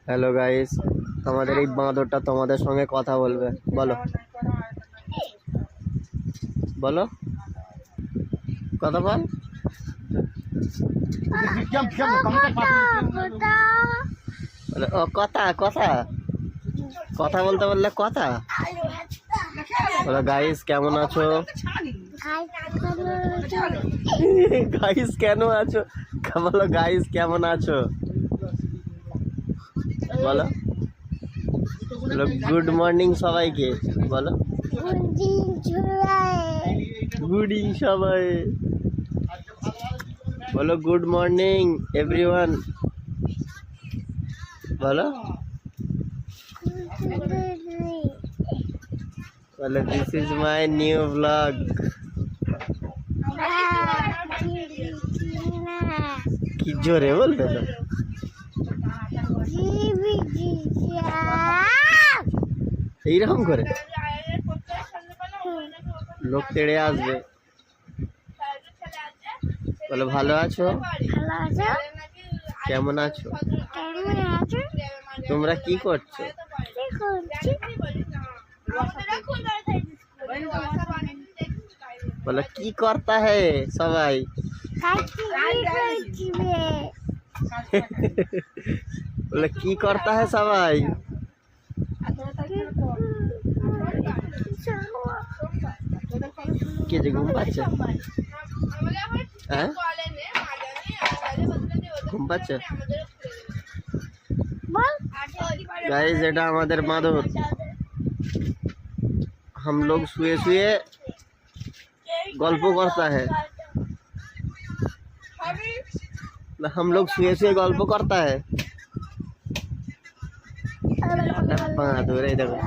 Hello guys, আমাদের এই বাঁদরটা তোমাদের সঙ্গে কথা বলবে। বলো বলো, কথা বল। ও কথা কথা কথা বলতে বললে কথা বলো। গাইস কেমন আছো? গাইস কেন আছো? বলো গাইস কেমন আছো? বলো বলো গুড মর্নিং সবাইকে। বলো গুড ইন সবাই। বলো গুড মর্নিং এভরিওয়ান। বলো বলো this is my new blog. কি জোরে বলবে তো, এইরকম করে লোক তেড়ে আসবে। বলো ভালো আছো? কেমন আছো? তোমরা কি করছো? বলো কি করতা হে সবাই? বলো কি করতা হে সবাই? কে যে ঘুম পাচ্ছে? হ্যাঁ ঘুম পাচ্ছে। गाइस এটা আমাদের বাঁদর। हम लोग सुए सुए गल्प करता है। हम लोग सुए सुए गल्प करता है। बाँदर এই দেখো।